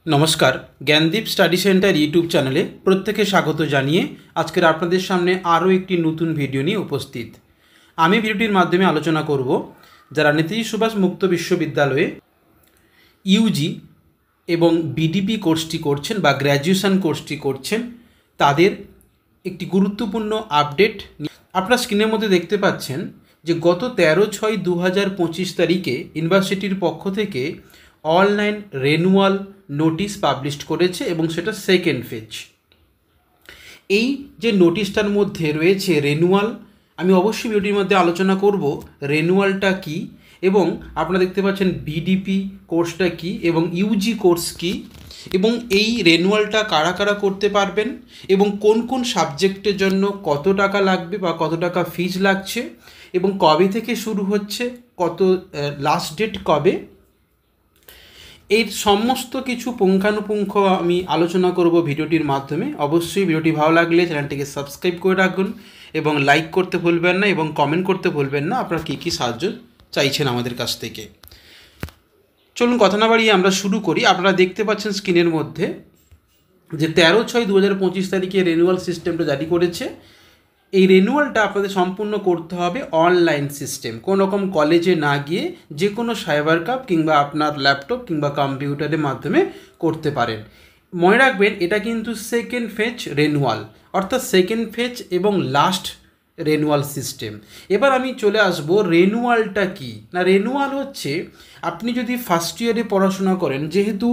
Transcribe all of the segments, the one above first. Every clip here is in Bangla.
नमस्कार ज्ञानदीप स्टाडी सेंटर यूट्यूब चैनले प्रत्येके स्वागत जानिए आजकेर आपनादेर सामने आरो एकटी नतून भिडियो निये उपस्थित। आमी भिडियोटिर माध्यमे आलोचना करब जारा नेताजी सुभाष मुक्त विश्वविद्यालये यूजी एवं बीडीपी कोर्सटी करछेन बा ग्र्याजुएशन कोर्सटी करछेन तादेर एकटी गुरुत्वपूर्ण आपडेट आपनारा स्क्रिनेर मध्ये देखते पाच्छेन जे गत 13/6/2025 तारिखे यूनिभार्सिटिर पक्ष थेके ऑनलाइन रेनुअल नोटिस पाब्लिश करेছে এবং সেটা সেকেন্ড ফেজ। এই যে নোটিশটার মধ্যে রয়েছে রেনুয়াল, আমি অবশ্যই ভিডিওর মধ্যে আলোচনা করব রেনুয়ালটা কি এবং আপনারা দেখতে পাচ্ছেন বিডিপি কোর্সটা কি এবং ইউজি কোর্স কি এবং এই রেনুয়ালটা কারা কারা করতে পারবেন এবং কোন কোন সাবজেক্টের জন্য কত টাকা লাগবে বা কত টাকা ফিজ লাগছে এবং কবে থেকে শুরু হচ্ছে, কত লাস্ট ডেট কবে, এই সমস্ত কিছু পুঙ্খানুপুঙ্খ আমি আলোচনা করব ভিডিওটির মাধ্যমে। অবশ্যই ভিডিওটি ভালো লাগলে চ্যানেলটিকে সাবস্ক্রাইব করে রাখুন এবং লাইক করতে ভুলবেন না এবং কমেন্ট করতে ভুলবেন না আপনারা কী কী সাহায্য চাইছেন আমাদের কাছ থেকে। চলুন কথা না বাড়িয়ে আমরা শুরু করি। আপনারা দেখতে পাচ্ছেন স্ক্রিনের মধ্যে যে 13/6/2025 তারিখে রেনুয়াল সিস্টেমটা জারি করেছে। এই রেনুয়ালটা আপনাদের সম্পূর্ণ করতে হবে অনলাইন সিস্টেম, কোনো রকম কলেজে না গিয়ে যে কোনো সাইবার ক্যাফে কিংবা আপনার ল্যাপটপ কিংবা কম্পিউটারের মাধ্যমে করতে পারেন। মনে রাখবেন এটা কিন্তু সেকেন্ড ফেজ রেনুয়াল, অর্থাৎ সেকেন্ড ফেজ এবং লাস্ট রেনুয়াল সিস্টেম। এবার আমি চলে আসব রেনুয়ালটা কি না। রেনুয়াল হচ্ছে আপনি যদি ফার্স্ট ইয়ারে পড়াশোনা করেন, যেহেতু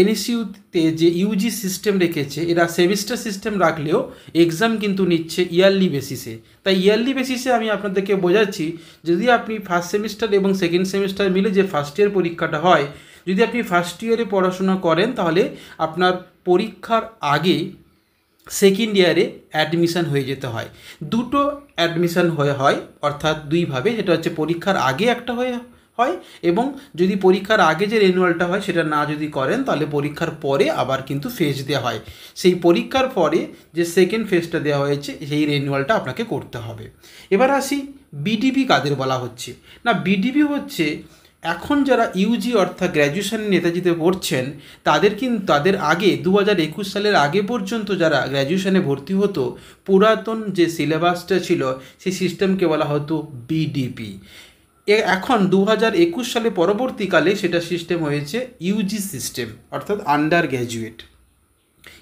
এনএসইউতে যে ইউজি সিস্টেম রেখেছে এরা সেমিস্টার সিস্টেম রাখলেও এক্সাম কিন্তু নিচ্ছে ইয়ারলি বেসিসে। তাই ইয়ারলি বেসিসে আমি আপনাদেরকে বোঝাচ্ছি, যদি আপনি ফার্স্ট সেমিস্টার এবং সেকেন্ড সেমিস্টার মিলে যে ফার্স্ট ইয়ার পরীক্ষাটা হয়, যদি আপনি ফার্স্ট ইয়ারে পড়াশোনা করেন তাহলে আপনার পরীক্ষার আগে সেকেন্ড ইয়ারে অ্যাডমিশান হয়ে যেতে হয়। দুটো অ্যাডমিশান হয়, অর্থাৎ দুইভাবে, সেটা হচ্ছে পরীক্ষার আগে একটা হয় এবং যদি পরীক্ষার আগে যে রেনুয়ালটা হয় সেটা না যদি করেন তাহলে পরীক্ষার পরে আবার কিন্তু ফেজ দেওয়া হয়। সেই পরীক্ষার পরে যে সেকেন্ড ফেজটা দেওয়া হয়েছে সেই রেনুয়ালটা আপনাকে করতে হবে। এবার আসি বিডিপি কাদের বলা হচ্ছে না। বিডিপি হচ্ছে এখন যারা ইউজি অর্থাৎ গ্র্যাজুয়েশন নেতাজিতে পড়ছেন তাদের আগে 2021 সালের আগে পর্যন্ত যারা গ্র্যাজুয়েশনে ভর্তি হতো, পুরাতন যে সিলেবাসটা ছিল সেই সিস্টেমকে বলা হতো বিডিপি। এখন 2021 সালে পরবর্তীকালে সেটা সিস্টেম হয়েছে ইউজি সিস্টেম, অর্থাৎ আন্ডার গ্র্যাজুয়েট।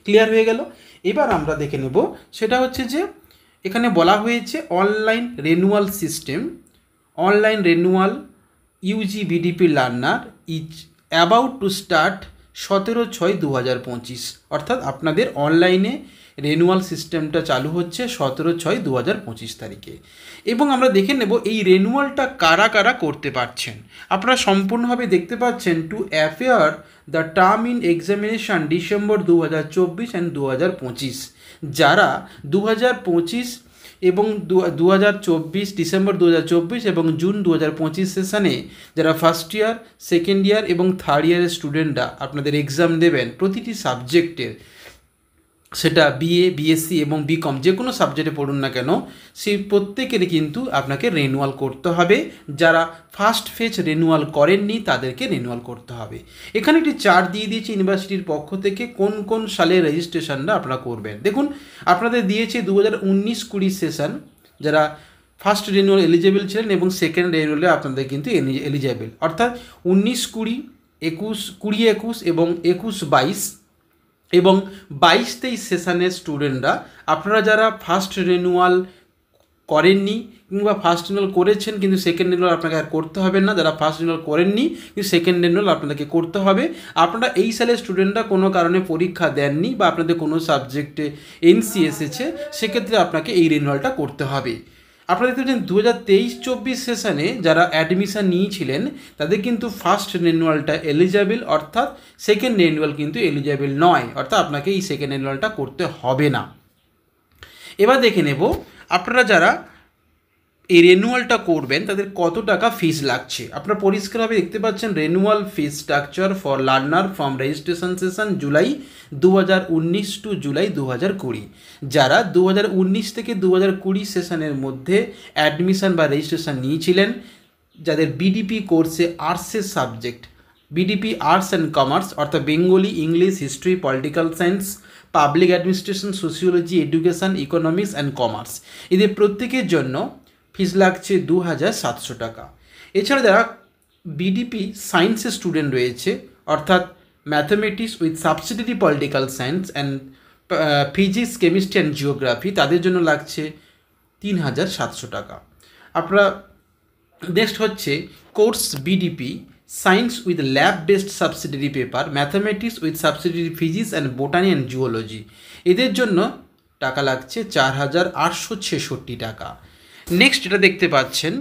ক্লিয়ার হয়ে গেল। এবার আমরা দেখে নেব সেটা হচ্ছে যে এখানে বলা হয়েছে online renewal system, online renewal UG BDP learner is about to start 17/6/2025, অর্থাৎ আপনাদের অনলাইনে রেনুয়াল সিস্টেমটা চালু হচ্ছে 17/6/2025 তারিখে। এবং আমরা দেখে নেব এই রেনুয়ালটা কারা কারা করতে পারছেন। আপনারা সম্পূর্ণভাবে দেখতে পাচ্ছেন to affair the term in examination December 2024 and 2025, যারা 2025 এবং 2024 ডিসেম্বর 2024 এবং জুন 2025 সেশনে যারা ফার্স্ট ইয়ার, সেকেন্ড ইয়ার এবং থার্ড ইয়ারের স্টুডেন্টরা আপনাদের এক্সাম দেবেন প্রতিটি সাবজেক্টের, সেটা বিএ, বিএসসি এবং বিকম যে কোনো সাবজেক্টে পড়ুন না কেন, সেই প্রত্যেকেরই কিন্তু আপনাকে রেনুয়াল করতে হবে। যারা ফার্স্ট ফেজ রেনুয়াল করেননি তাদেরকে রেনুয়াল করতে হবে। এখানে একটি চার্ট দিয়ে দিয়েছি ইউনিভার্সিটির পক্ষ থেকে কোন কোন সালে রেজিস্ট্রেশনটা আপনারা করবেন। দেখুন আপনাদের দিয়েছে 2019-20 সেশন, যারা ফার্স্ট রেনুয়াল এলিজেবল ছিলেন এবং সেকেন্ড রেনুয়ালে আপনাদের কিন্তু এলিজেবল, অর্থাৎ 19-20, 20-21 এবং 21-22 এবং 22-23 সেশনের স্টুডেন্টরা আপনারা যারা ফার্স্ট রেনুয়াল করেননি কিংবা ফার্স্ট রেনুয়াল করেছেন কিন্তু সেকেন্ড রেনুয়াল আপনাকে আর করতে হবে না, যারা ফার্স্ট রেনুয়াল করেননি কিন্তু সেকেন্ড রেনুয়াল আপনাদেরকে করতে হবে। আপনারা এই সালের স্টুডেন্টরা কোনো কারণে পরীক্ষা দেননি বা আপনাদের কোনো সাবজেক্টে এনসি এসেছে, সেক্ষেত্রে আপনাকে এই রেনুয়ালটা করতে হবে। আপনারা দেখতে পাচ্ছেন 2023-24 সেশনে যারা অ্যাডমিশান নিয়েছিলেন তাদের কিন্তু ফার্স্ট রেনুয়ালটা এলিজেবল, অর্থাৎ সেকেন্ড রেনুয়াল কিন্তু এলিজেবল নয়, অর্থাৎ আপনাকে এই সেকেন্ড রেনুয়ালটা করতে হবে না। এবার দেখে নেব আপনারা যারা এই রেনুয়ালটা করবেন তাদের কত টাকা ফিস লাগছে। আপনারা পরিষ্কারভাবে দেখতে পাচ্ছেন renewal fees structure for learner from registration session July 2019 to July 2020। যারা 2019 থেকে 2020 সেশনের মধ্যে অ্যাডমিশন বা রেজিস্ট্রেশন নিয়েছিলেন, যাদের বিডিপি কোর্সে আর্টসের subject BDP arts and commerce অর্থাৎ Bengali, English, history, political science, public administration, sociology, education, economics and commerce, এদের প্রত্যেকের জন্য ফিস লাগছে 2700 টাকা। এছাড়া যারা বিডিপি সায়েন্সের স্টুডেন্ট রয়েছে অর্থাৎ mathematics with subsidiary political science and physics, chemistry and geography, তাদের জন্য লাগছে 3700 টাকা। আপনারা নেক্সট হচ্ছে course BDP science with lab based subsidiary paper, mathematics with subsidiary physics and botany and geology, এদের জন্য টাকা লাগছে 4866 টাকা। নেক্সট যেটা দেখতে পাচ্ছেন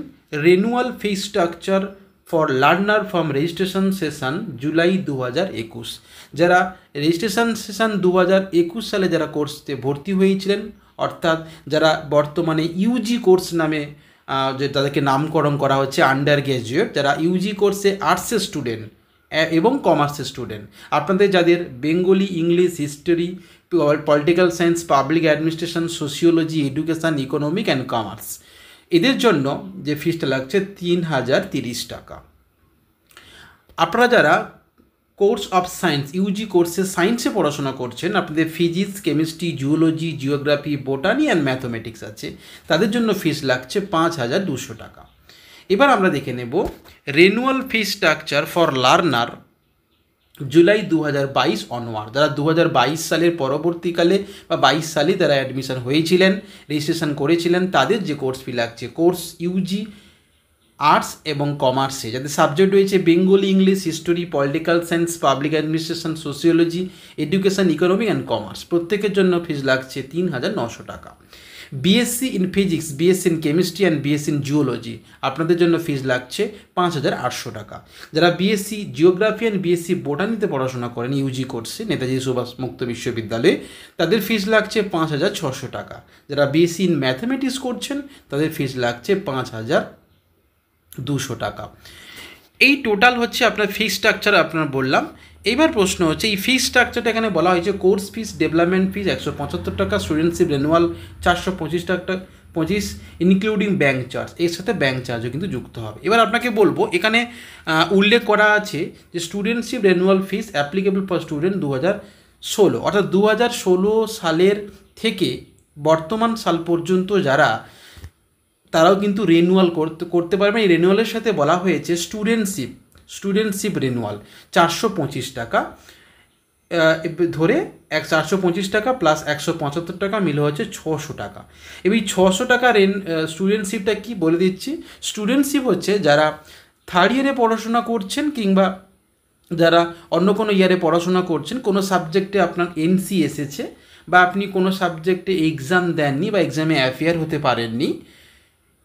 renewal fee structure for learner from registration session July 2021, যারা রেজিস্ট্রেশন সেশন 2021 সালে যারা কোর্সে ভর্তি হয়েছিলেন অর্থাৎ যারা বর্তমানে ইউজি কোর্স নামে যে তাদেরকে নামকরণ করা হচ্ছে আন্ডার গ্র্যাজুয়েট, যারা ইউজি কোর্সে আর্টসের স্টুডেন্ট এবং কমার্সের স্টুডেন্ট, আপনাদের যাদের Bengali, English, history, political science, public administration, sociology, education, economic and commerce, এদের জন্য যে ফিসটা লাগছে 3030 টাকা। আপনারা যারা কোর্স অফ সায়েন্স ইউজি কোর্সে সায়েন্সে পড়াশোনা করছেন, আপনাদের physics, chemistry, geology, geography, botany and mathematics আছে, তাদের জন্য ফিস লাগছে 5200 টাকা। এবার আমরা দেখে নেব renewal fee structure for learner July 2022 onward, যারা 2022 সালের পরবর্তীকালে বা 22 সালে যারা অ্যাডমিশন হয়েছিলেন, রেজিস্ট্রেশন করেছিলেন, তাদের যে কোর্স ফি লাগছে কোর্স ইউজি আর্টস এবং কমার্সে, যাদের সাবজেক্ট রয়েছে Bengali, English, history, political science, public administration, sociology, education, economic and commerce, প্রত্যেকের জন্য ফিস লাগছে 3900 টাকা। BSc in physics, BSc in chemistry and BSc in geology, আপনাদের জন্য ফিস লাগছে 5800 টাকা। যারা বিএসসি জিওগ্রাফি অ্যান্ড বিএসসি বোটানিতে পড়াশোনা করেন ইউজি কোর্সে নেতাজি সুভাষ মুক্ত বিশ্ববিদ্যালয়ে, তাদের ফিস লাগছে 5600 টাকা। যারা বিএসসি ইন ম্যাথমেটিক্স করছেন, তাদের ফিস লাগছে 5200 টাকা। এই টোটাল হচ্ছে আপনার ফি স্ট্রাকচার আপনার বললাম। এইবার প্রশ্ন হচ্ছে এই ফি স্ট্রাকচারটা এখানে বলা হয়েছে কোর্স ফিস, ডেভেলপমেন্ট ফিস 175 টাকা, স্টুডেন্টশিপ রেনুয়াল 425 টাকা 25 ইনক্লুডিং ব্যাঙ্ক চার্জ, এর সাথে ব্যাঙ্ক চার্জও কিন্তু যুক্ত হবে। এবার আপনাকে বলবো এখানে উল্লেখ করা আছে যে studentship renewal fees applicable for student 2016, অর্থাৎ 2016 সালের থেকে বর্তমান সাল পর্যন্ত যারা, তারাও কিন্তু রেনুয়াল করতে পারবেন। এই রেনুয়ালের সাথে বলা হয়েছে স্টুডেন্টশিপ রেনুয়াল 425 টাকা ধরে 425 টাকা প্লাস 175 টাকা মিলে হচ্ছে 600 টাকা। এই 600 টাকা স্টুডেন্টশিপটা কি বলে দিচ্ছি। স্টুডেন্টশিপ হচ্ছে যারা থার্ড ইয়ারে পড়াশোনা করছেন কিংবা যারা অন্য কোনো ইয়ারে পড়াশোনা করছেন, কোনো সাবজেক্টে আপনার এনসি এসেছে বা আপনি কোনো সাবজেক্টে এক্সাম দেননি বা এক্সামে অ্যাপিয়ার হতে পারেননি,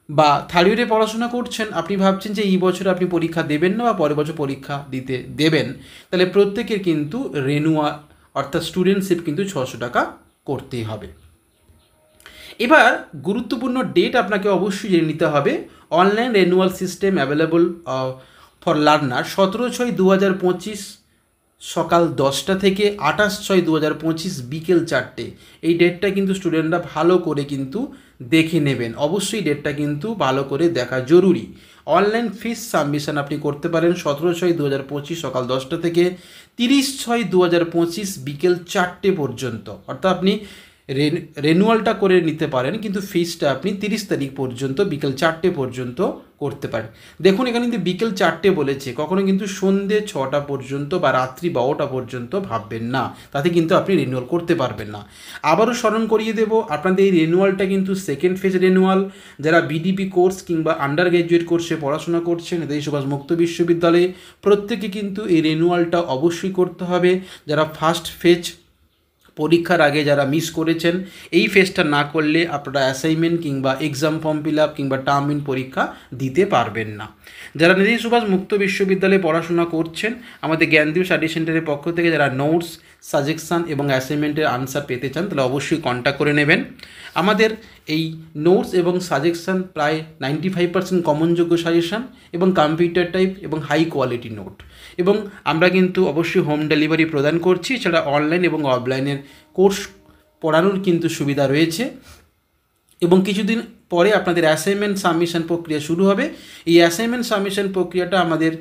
বা থার্ড ইয়ারে পড়াশোনা করছেন, আপনি ভাবছেন যে এই বছর আপনি পরীক্ষা দেবেন না বা পরের বছর পরীক্ষা দিতে দেবেন, তাহলে প্রত্যেকের কিন্তু রেনুয়াল অর্থাৎ স্টুডেন্টশিপ কিন্তু 600 টাকা করতেই হবে। এবার গুরুত্বপূর্ণ ডেট আপনাকে অবশ্যই জেনে নিতে হবে। Online renewal system available for learner 17/6/2025 সকাল 10টা থেকে 28/6/2025 বিকেল 4টে। এই ডেটটা কিন্তু স্টুডেন্টরা ভালো করে কিন্তু দেখে নেবেন, অবশ্যই ডেটটা কিন্তু ভালো করে দেখা জরুরি। অনলাইন ফিস সাবমিশন আপনি করতে পারেন 17/6/2025 সকাল 10টা থেকে 30/6/2025 বিকেল 4টে পর্যন্ত, অর্থাৎ আপনি রেনুয়ালটা করে নিতে পারেন কিন্তু ফিসটা আপনি 30 তারিখ পর্যন্ত বিকেল 4টে পর্যন্ত করতে পারেন। দেখুন এখানে কিন্তু বিকেল 4টে বলেছে, কখনো কিন্তু সন্ধ্যে 6টা পর্যন্ত বা রাত্রি 12টা পর্যন্ত ভাববেন না, তাতে কিন্তু আপনি রেনুয়াল করতে পারবেন না। আবারও স্মরণ করিয়ে দেব, আপনাদের এই রেনুয়ালটা কিন্তু সেকেন্ড ফেজ রেনুয়াল। যারা বিডিপি কোর্স কিংবা আন্ডার গ্র্যাজুয়েট কোর্সে পড়াশোনা করছেন নেতাজি সুভাষ মুক্ত বিশ্ববিদ্যালয়ে, প্রত্যেকে কিন্তু এই রেনুয়ালটা অবশ্যই করতে হবে। যারা ফার্স্ট ফেজ পরীক্ষার আগে যারা মিস করেছেন, এই ফেজটা না করলে আপনারা অ্যাসাইনমেন্ট কিংবা এক্সাম ফর্ম ফিল আপ কিংবা টার্ম ইন পরীক্ষা দিতে পারবেন না। যারা নেতাজি সুভাষ মুক্ত বিশ্ববিদ্যালয়ে পড়াশোনা করছেন, আমাদের জ্ঞানদীপ স্টাডি সেন্টারের পক্ষ থেকে যারা নোটস, সাজেশান এবং অ্যাসাইনমেন্টের আনসার পেতে চান, তাহলে অবশ্যই কন্ট্যাক্ট করে নেবেন। আমাদের এই নোটস এবং সাজেশান প্রায় 95% কমনযোগ্য সাজেশান এবং কম্পিউটার টাইপ এবং হাই কোয়ালিটি নোট, এবং আমরা কিন্তু অবশ্যই হোম ডেলিভারি প্রদান করছি। এছাড়া অনলাইন এবং অফলাইনের কোর্স পড়ানোর কিন্তু সুবিধা রয়েছে, এবং কিছুদিন পরে আপনাদের অ্যাসাইনমেন্ট সাবমিশন প্রক্রিয়া শুরু হবে। এই অ্যাসাইনমেন্ট সাবমিশন প্রক্রিয়াটা আমাদের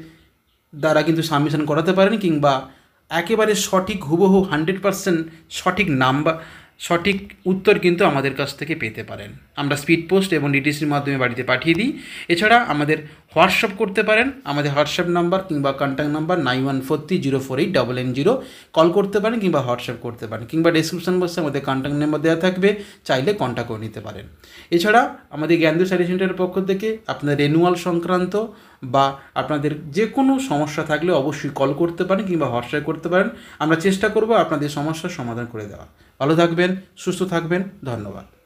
দ্বারা কিন্তু সাবমিশন করাতে পারেন, কিংবা একেবারে সঠিক হুবহু 100% সঠিক নাম্বার, সঠিক উত্তর কিন্তু আমাদের কাছ থেকে পেতে পারেন। আমরা স্পিড পোস্ট এবং ডিটিসির মাধ্যমে বাড়িতে পাঠিয়ে দিই। এছাড়া আমাদের হোয়াটসঅ্যাপ করতে পারেন, আমাদের হোয়াটসঅ্যাপ নাম্বার কিংবা কন্ট্যাক্ট নাম্বার 9143048990, কল করতে পারেন কিংবা হোয়াটসঅ্যাপ করতে পারেন, কিংবা ডেসক্রিপশন বক্সে আমাদের কন্ট্যাক্ট নাম্বার দেওয়া থাকবে, চাইলে কন্ট্যাক্ট করে নিতে পারেন। এছাড়া আমাদের জ্ঞানদীপ স্টাডি সেন্টারের পক্ষ থেকে আপনার রেনুয়াল সংক্রান্ত বা আপনাদের যে কোনো সমস্যা থাকলে অবশ্যই কল করতে পারেন কিংবা হোয়াটসঅ্যাপ করতে পারেন। আমরা চেষ্টা করব আপনাদের সমস্যার সমাধান করে দেওয়া। ভালো থাকবেন, সুস্থ থাকবেন, ধন্যবাদ।